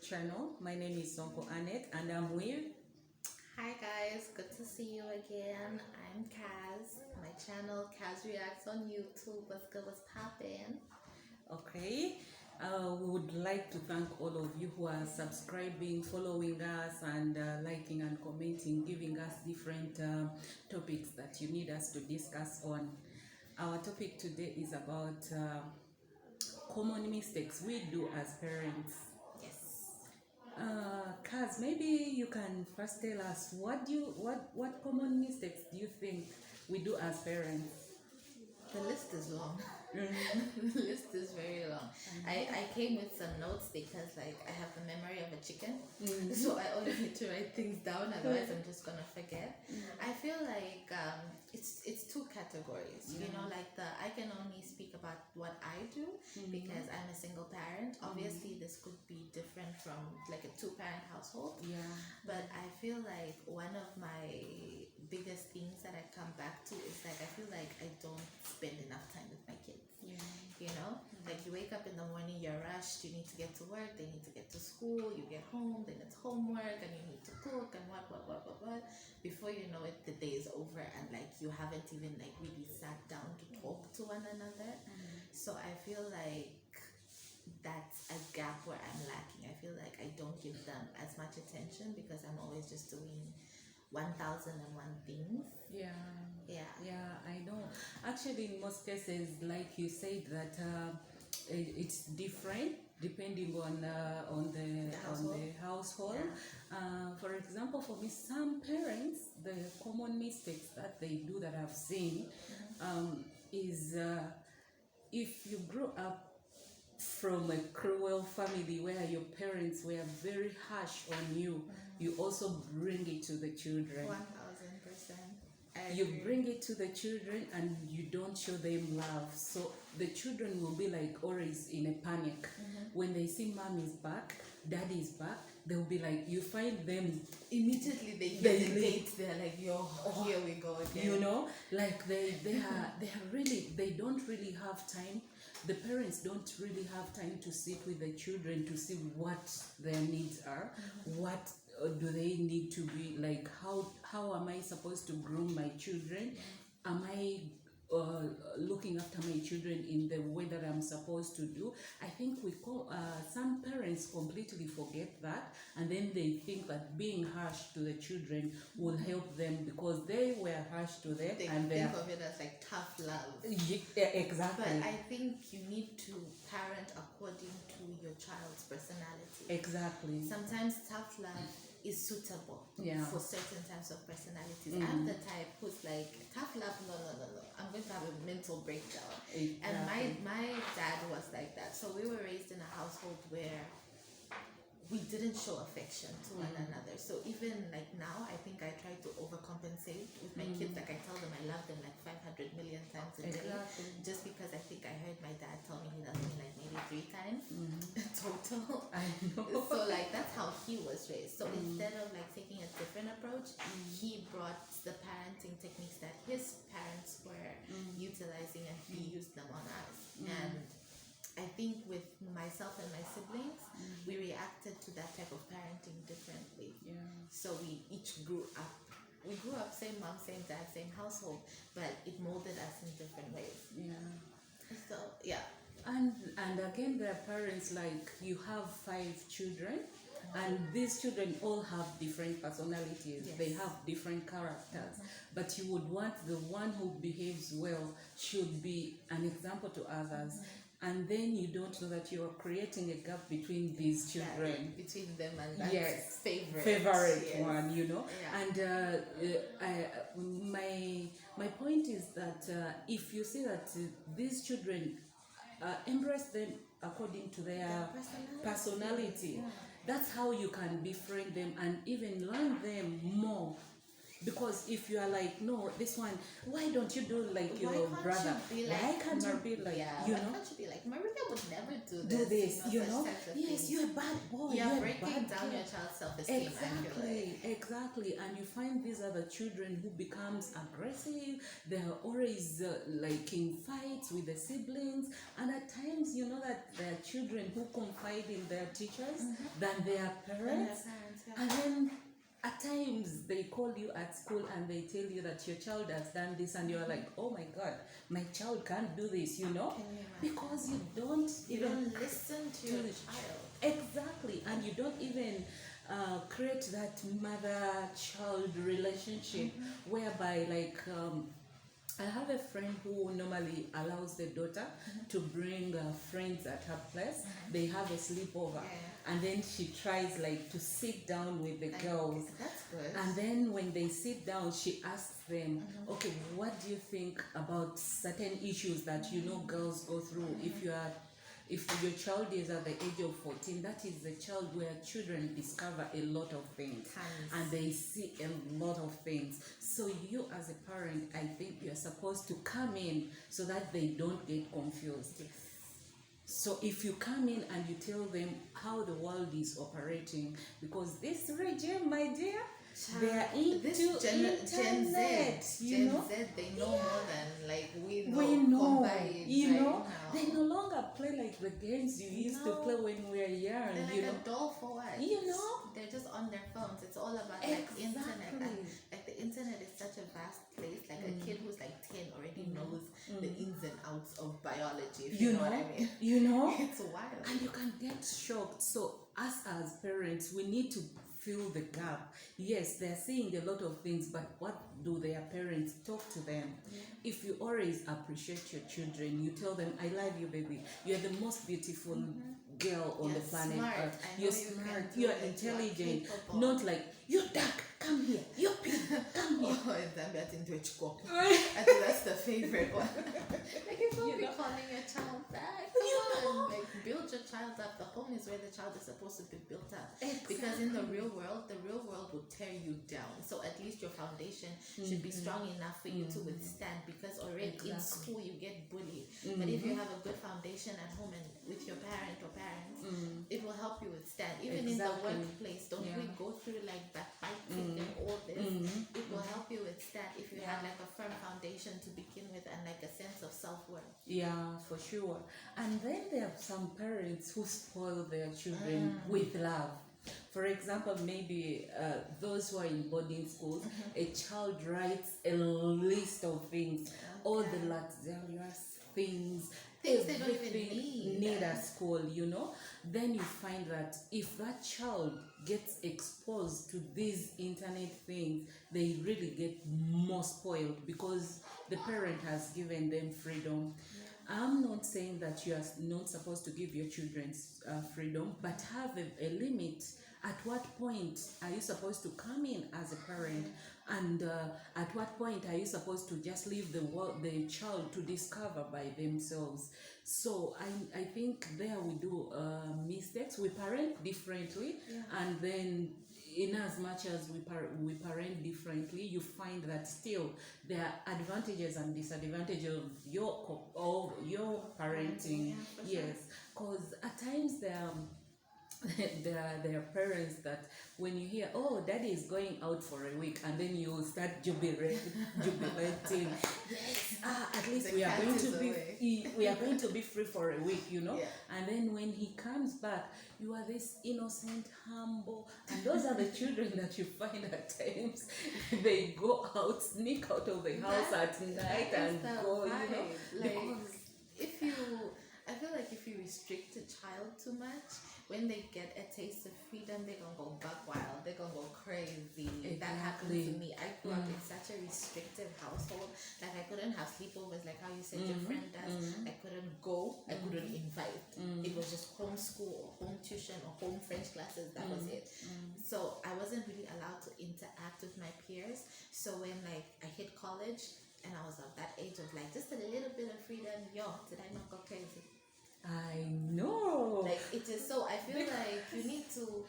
channel. My name is Annet and I'm with. Hi guys, good to see you again. I'm Kaz. My channel Kaz Reacts on YouTube. What's good? What's poppin'? Okay. We would like to thank all of you who are subscribing, following us, and liking and commenting, giving us different topics that you need us to discuss on. Our topic today is about common mistakes we do as parents. Yes. Kaz, maybe you can first tell us what common mistakes do you think we do as parents? The list is long. Mm-hmm. The list is very long. I came with some notes because I have the memory of a chicken. Mm-hmm. So I always need to write things down, otherwise I'm just gonna forget. I feel like it's two categories. You know, I can only speak about what I do because I'm a single parent. Obviously this could be different from like a two-parent household. Yeah. But I feel like one of my biggest things that I come back to is I feel like I don't spend enough time with my kids. Yeah. You know, like you wake up in the morning, you're rushed, you need to get to work, they need to get to school, you get home, then it's homework, and you need to cook, and what. Before you know it, the day is over, and you haven't even really sat down to talk to one another. So I feel like that's a gap where I'm lacking. I feel like I don't give them as much attention because I'm always just doing 1001 things. Yeah, I know. Actually, in most cases, like you said, that it's different depending on the household. For example, for me, some parents, the common mistakes that they do that I've seen is if you grew up from a cruel family where your parents were very harsh on you, you also bring it to the children. 1000%. You bring it to the children and you don't show them love. So the children will be like always in a panic. When they see mom is back, dad is back, they'll be like, you find them Immediately they hesitate. They're like, yo, here we go again. You know, like they don't really have time. The parents don't really have time to sit with the children to see what their needs are, what do they need to be like, how am I supposed to groom my children? Am I looking after my children in the way that I'm supposed to do? I think some parents completely forget that, and then they think that being harsh to the children will help them because they were harsh to them. They and think of it as tough love. Yeah, exactly. But I think you need to parent according to your child's personality. Exactly. Sometimes tough love is suitable for certain types of personalities. I'm the type who's like, tough love, no. I'm going to have a mental breakdown. Exactly. And my dad was like that. So we were raised in a household where we didn't show affection to one another. So even now, I think I try to overcompensate with my kids. I tell them I love them 500 million times a day. Just because I think I heard my dad tell me he loves me maybe 3 times total. I know. So that's how he was raised. So instead of taking a different approach, he brought the parenting techniques that his parents were utilizing, and he used them on us. And I think with myself and my siblings, we reacted to that type of parenting differently. So we each grew up. We grew up same mom, same dad, same household, but it molded us in different ways. So And again, there are parents you have 5 children, and these children all have different personalities. They have different characters, but you would want the one who behaves well should be an example to others. And then you don't know that you're creating a gap between these children. Between them and that favorite one, you know. And my point is that if you see that these children embrace them according to their personality, that's how you can befriend them and even learn them more Because if you are like, no, this one, why don't you do like your Why can't brother? you be Why like can't you be like, yeah, you why know, can't you be like Maria would never do do this, such you know? types of Yes, things. you're a bad boy. You're You're a breaking bad down girl. your child's self-esteem. I feel like. Exactly. And you find these other children who becomes aggressive. They're always like in fights with the siblings. And at times, you know that there are children who confide in their teachers than their parents. Yeah. And then at times they call you at school and they tell you that your child has done this, and you're like, oh my God, my child can't do this, you know? Can you imagine? Because you don't listen to your child. Exactly, and you don't even create that mother-child relationship whereby, like, I have a friend who normally allows the daughter to bring friends at her place. They have a sleepover, and then she tries like to sit down with the girls. That's good. And then when they sit down, she asks them, okay, what do you think about certain issues that you know girls go through? If your child is at the age of 14, that is the child where children discover a lot of things and they see a lot of things. So you as a parent, I think you're supposed to come in so that they don't get confused. Yes. So if you come in and you tell them how the world is operating, because this regime, my dear, they are into internet, Gen Z, they know more than like we know. Combined, you know, now. they no longer play like the games you used to play when we were young. They're like you know, a doll for what? You know, they're just on their phones. It's all about like internet. And, like the internet is such a vast place. Like a kid who's like 10 already knows the ins and outs of biology. If you know what I mean? You know, it's wild, and you can get shocked. So us as parents, we need to fill the gap. Yes, they're seeing a lot of things, but what do their parents talk to them? If you always appreciate your children, you tell them, I love you, baby, you're the most beautiful girl on the planet Earth. You're smart, you're intelligent, not like, you're dark, come here, you're pink, come here. I think that's the favorite one. Like if you'll be calling your child back, come on, like build your child up. The home is where the child is supposed to be built up. Because in the real world will tear you down. So at least your foundation should be strong enough for you to withstand. Because already in school you get bullied. But if you have a good foundation at home and with your parent or parents, it will help you withstand. Even in the workplace, don't we go through like backbiting and all this? It will help you withstand if you have like a firm foundation to begin with and like a sense of self-worth. Yeah, for sure. And then there are some parents who spoil their children with love. For example, maybe those who are in boarding schools, a child writes a list of things, all the luxurious things they don't even need at school, you know. Then you find that if that child gets exposed to these internet things, they really get more spoiled because the parent has given them freedom. I'm not saying that you are not supposed to give your children freedom, but have a limit. At what point are you supposed to come in as a parent, and at what point are you supposed to just leave the child to discover by themselves? So I think there we do mistakes. We parent differently, and then in as much as we parent differently, you find that still there are advantages and disadvantages of your parenting. Yes, because at times there are parents that when you hear, oh, daddy is going out for a week, and then you start jubilating. Yes, at least we are going to be free for a week, you know. And then when he comes back, you are this innocent, humble, and those are the children that you find at times they go out, sneak out of the house at night and go, you know. Like I feel like if you restrict a child too much, when they get a taste of freedom, they're gonna go buck wild. They're gonna go crazy. That happened to me. I grew up in such a restrictive household. Like I couldn't have sleepovers, like how you said your friend does. I couldn't go. I couldn't invite. It was just homeschool or home tuition or home French classes. That was it. So I wasn't really allowed to interact with my peers. So when like I hit college and I was of that age of like just a little bit of freedom, did I not go crazy? I know. Like it is so. I feel like you need to.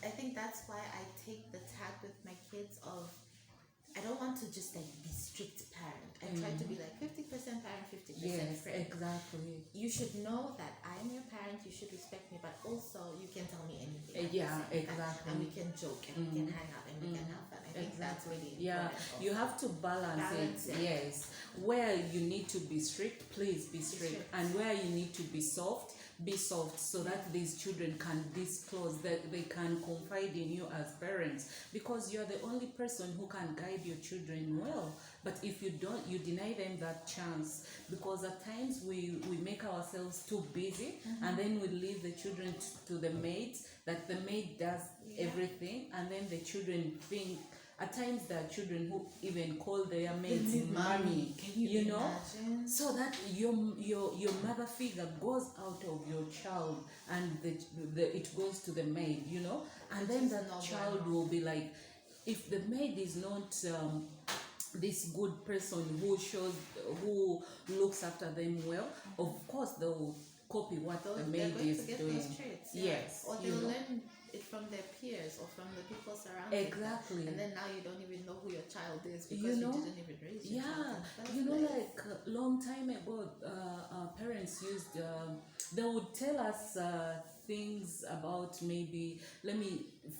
I think that's why I take the tag with my kids of I don't want to just like be strict parent. I try to be like 50% parent, 50% Yes, friend. exactly. You should know that I'm your parent, you should respect me, but also you can tell me anything. at the Yeah, same time. exactly. And we can joke and we can hang out and we can have fun. I think that's really Yeah, important. you also. have to balance Balance it. it. Yes, where you need to be strict, please be strict, and where you need to be soft, be soft, so that these children can disclose, that they can confide in you as parents, because you're the only person who can guide your children well. But if you don't, you deny them that chance, because at times we make ourselves too busy, and then we leave the children to the maids, that the maid does everything, and then the children think, at times there are children who even call their maids mommy. Can you know, imagine? so that your mother figure goes out of your child, and it goes to the maid, and then that child will be like, if the maid is not this good person who looks after them well, of course they will copy what the maid is doing. Those traits, Yes, or they'll learn it from their peers or from the people surrounding exactly them. And then now you don't even know who your child is because you didn't even raise your child. Like a long time ago, parents used, they would tell us things about, maybe,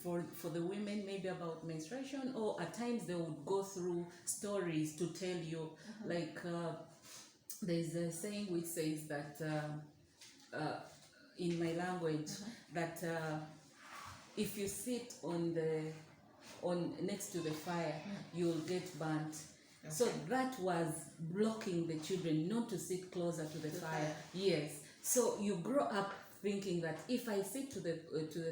for the women, maybe about menstruation, or at times they would go through stories to tell you, like there's a saying which says that in my language, that if you sit on next to the fire, you'll get burnt. So that was blocking the children not to sit closer to the fire. Yes. So you grow up thinking that if I sit to the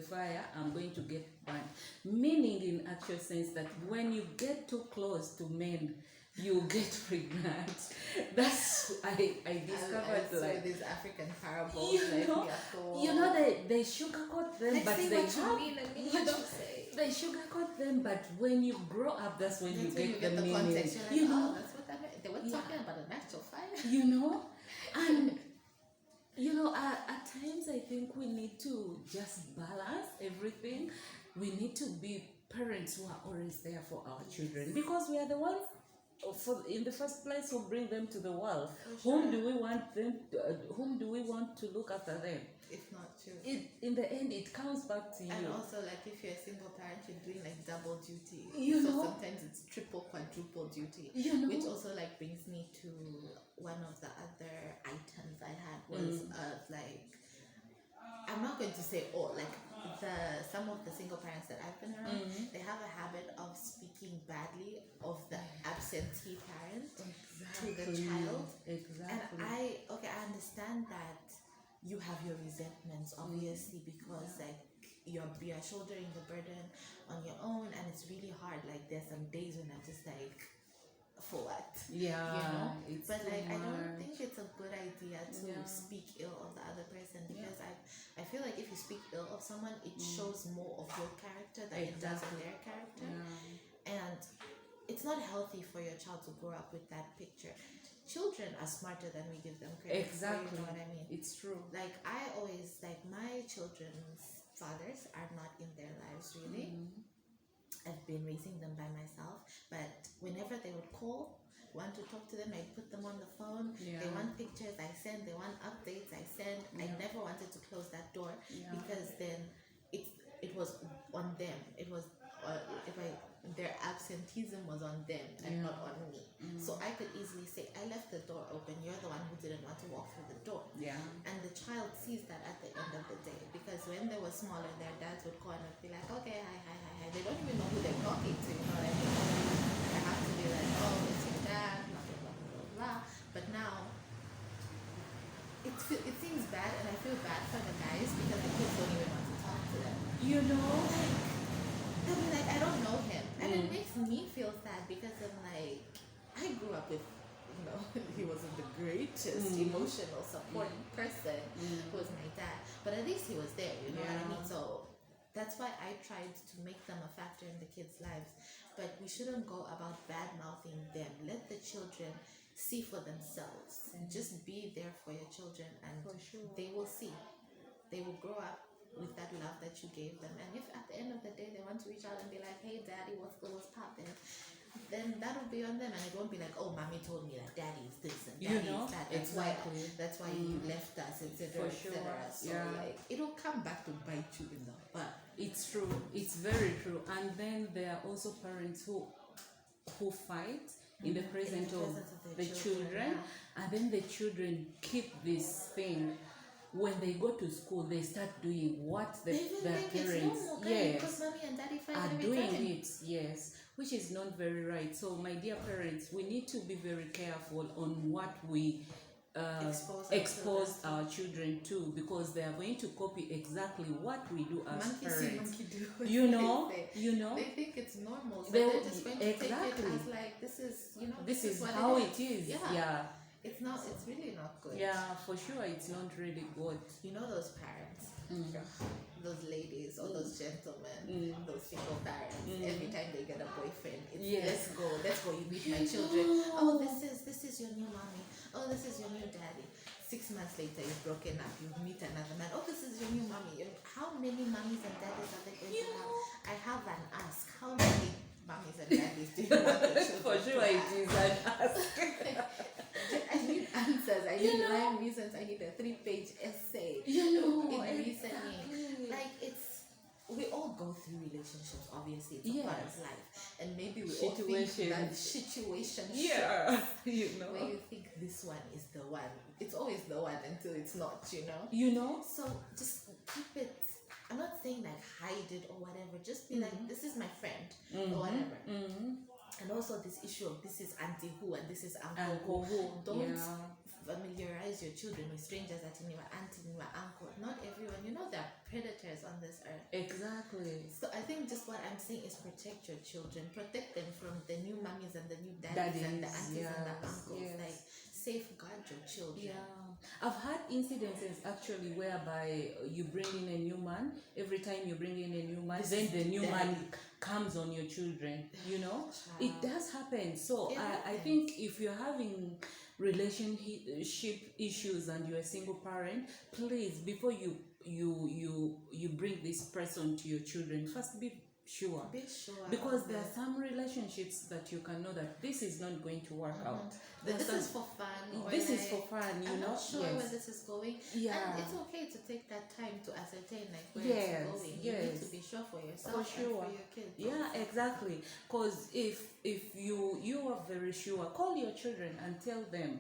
fire, I'm going to get burnt. Meaning, in actual sense, that when you get too close to men, you get pregnant. That's I discovered. I like these African parables. they sugarcoat them, but they sugarcoat them. But when you grow up, that's when you get the meaning. Context. You're like, oh, that's what I meant. They were talking about an actual fire. And at times I think we need to just balance everything. We need to be parents who are always there for our children, because we are the ones, in the first place, who bring them to the world. Whom do we want to look after them? If not you. In the end, it comes back to you. And also, like, if you're a single parent, you're doing like double duty. Sometimes it's triple, quadruple duty. Which also like brings me to one of the other items I had was like, I'm not going to say all, like some of the single parents that I've been around, they have a habit of speaking badly of the absentee parent to the child. Exactly. And I understand that you have your resentments, obviously, because like you're shouldering the burden on your own, and it's really hard. Like there's some days when I'm just like, for what? But like I don't think it's a good idea to speak ill of the other person, because I feel like if you speak ill of someone, it shows more of your character than it does of their character. And it's not healthy for your child to grow up with that picture. Children are smarter than we give them credit. Exactly. You know what I mean? It's true. Like I always, like, my children's fathers are not in their lives really. I've been raising them by myself, but whenever they would call, want to talk to them, I put them on the phone. They want pictures, I send. They want updates, I send. I never wanted to close that door, because then it was on them. It was their absenteeism was on them and not on me. So I could easily say, I left the door open, you're the one who didn't want to walk through the door. And the child sees that at the end of the day, because when they were smaller, their dads would call and be like, okay, hi. They don't even know who they're talking to, you know what I mean? I have to be like, oh, it's your dad, blah blah blah blah blah. But now it seems bad, and I feel bad for the guys, because the kids don't even want to talk to them. They'll be like, I don't know him. And it makes me feel sad, because I'm like, I grew up with, he wasn't the greatest emotional support person, who was my dad. But at least he was there, you know what I mean? So that's why I tried to make them a factor in the kids' lives. But we shouldn't go about bad-mouthing them. Let the children see for themselves. Just be there for your children, and they will see. They will grow up with that love that you gave them. And if at the end of the day they want to reach out and be like, hey daddy, what's poppin', then that'll be on them, and it won't be like, oh, mommy told me that daddy is this and You daddy know, is that. exactly. That's why you left us, etc. For sure. So like it'll come back to bite you in the butt. It's true. It's very true. And then there are also parents who fight in the presence of the children, and then the children keep this thing. When they go to school, they start doing what their parents because mommy and daddy fight are every doing time. it, yes, which is not very right. So, my dear parents, we need to be very careful on what we expose our children to, because they are going to copy exactly what we do as parents. You know, they think it's normal, so they're just going to take it as like this is how it is. Yeah. It's not. It's really not good. Yeah, for sure, it's not really good. You know those parents, those ladies or those gentlemen, those single parents. Every time they get a boyfriend, it's let's go. You meet my children. Oh, this is your new mommy. Oh, this is your new daddy. 6 months later, you've broken up. You meet another man. Oh, this is your new mommy. How many mommies and daddies are they going to have? I have an ask. How many mommies and daddies do you want your children? For sure, it is an ask. I need answers. I need rhyme reasons. I need a 3-page essay. In reasoning. Like we all go through relationships. Obviously, it's a part of life, and maybe we all think that situation. Yeah, where you think this one is the one. It's always the one until it's not. So just keep it. I'm not saying like hide it or whatever. Just be like, this is my friend or whatever. And also this issue of this is auntie who and this is uncle who. Don't familiarize your children with strangers that you know, auntie, you uncle. Not everyone. There are predators on this earth. Exactly. So I think just what I'm saying is protect your children. Protect them from the new mummies and the new daddies and the aunties and the uncles. Like safeguard your children. Yeah. I've had incidences actually whereby you bring in a new man. Every time you bring in a new man, then the new man comes on your children. It does happen. So I think if you're having relationship issues and you're a single parent, please, before you bring this person to your children, first be sure. Because there are some relationships that you can know that this is not going to work out. This is for fun. This is for fun, I'm not sure where this is going. Yeah. And it's okay to take that time to ascertain where it's going. You need to be sure for yourself and for your kids. Yeah, exactly. Because if you are very sure, call your children and tell them,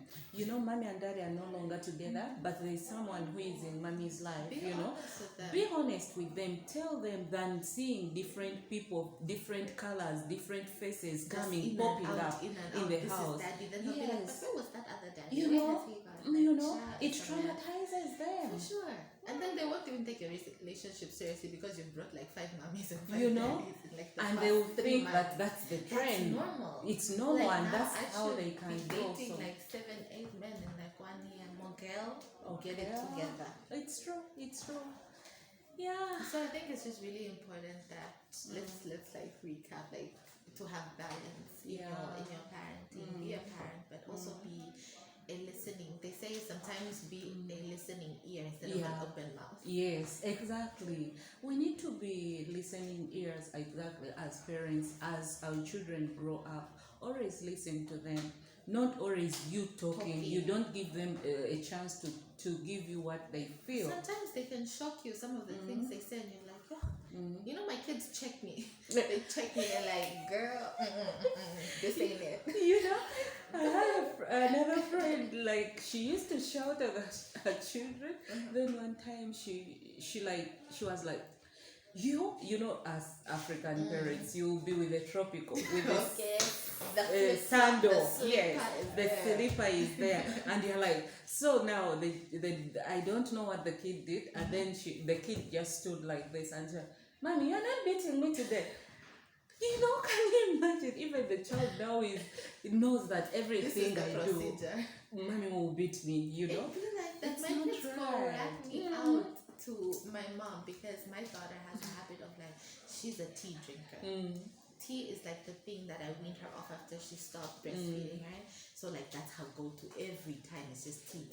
mommy and daddy are no longer together, but there is someone who is in mommy's life. Be honest with them. Tell them than seeing different people, different colors, different faces popping up in the house. But where was that other daddy? It traumatizes them. For sure. And then they won't even take your relationship seriously because you've brought like 5 mummies and 5 daddies in like the and they will think months. that that's the trend. That's normal. It's normal, like and now that's I how should they can be go. dating like 7, 8 men in like 1 year. More girl, get it together. It's true. Yeah. So I think it's just really important that let's like recap, like to have balance in your parenting. Be a parent, but also be a listening. They say sometimes be a listening ear instead of an open mouth. Yes, exactly. We need to be listening ears, exactly, as parents, as our children grow up. Always listen to them. Not always you talking. You don't give them a chance to give you what they feel. Sometimes they can shock you. Some of the things they say, and you're like, my kids check me. They check me and like, girl, this ain't it. I had another friend, like, she used to shout at her children. Then one time she was like, as African parents, you'll be with a tropical, with a sandal. Yes, the slipper is there. And you're like, so now I don't know what the kid did. And then the kid just stood like this and said, Mommy, you're not beating me today. Can you imagine? Even the child now knows that everything I do, Mommy will beat me, It be like that. My kids go rat me out to my mom because my daughter has a habit of like, she's a tea drinker. Tea is like the thing that I weaned her off after she stopped breastfeeding, right? So like that's her go-to every time. It's just tea.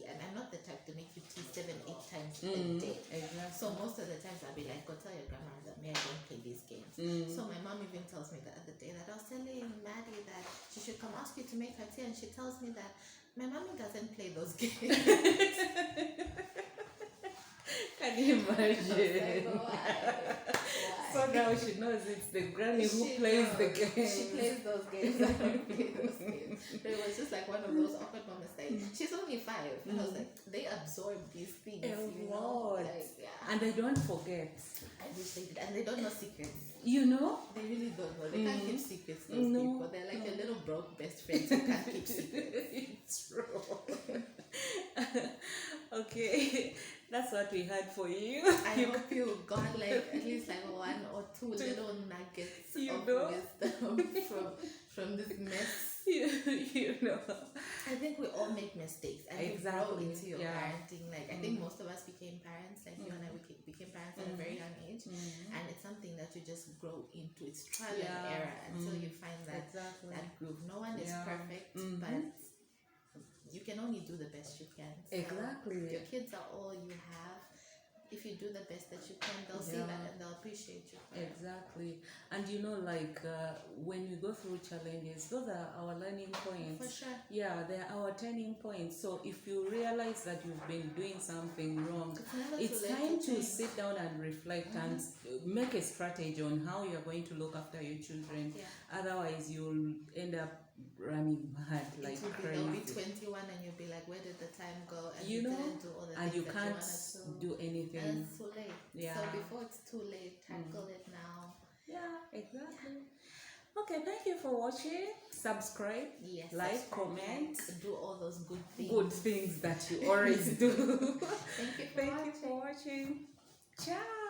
And I'm not the type to make you tea 7, 8 times a day. Exactly. So most of the times I'll be like, go tell your grandma that me, I don't play these games. So my mom even tells me the other day that I was telling Maddie that she should come ask you to make her tea, and she tells me that my mommy doesn't play those games. Can you imagine? Like, why? So now she knows it's the granny who plays the games. She plays those games. I don't play those games. But it was just like one of those awkward moments. Like, she's only 5. And I was like, they absorb these things. A lot. Like, yeah. And they don't forget. I wish they did. And they don't know secrets. You know? They really don't know. They can't keep secrets, those people. They're like your little broke best friends who can't keep secrets. It's true. Okay. That's what we had for you. I hope you got like at least like 1 or 2 little nuggets of wisdom from this mess. You know. I think we all make mistakes and we grow into your parenting. Like I think most of us became parents, like you and I became parents at a very young age, and it's something that you just grow into. It's trial and error until you find that groove. No one is perfect, but you can only do the best you can. So Exactly. your kids are all you have. If you do the best that you can, they'll see that and they'll appreciate you. Exactly. And you know, like when we go through challenges, those are our learning points. For sure. Yeah, they're our turning points. So if you realize that you've been doing something wrong, it's time to sit down and reflect and make a strategy on how you're going to look after your children. Otherwise, you'll end up running mad like crazy. They'll be 21 and you'll be like, where did the time go? And you know, didn't do all the and things you that can't do anything. And it's too late. Yeah. So before it's too late, tackle it now. Yeah, exactly. Okay, thank you for watching. Subscribe, like, comment, do all those good things. Good things that you always do. Thank you for watching. Ciao.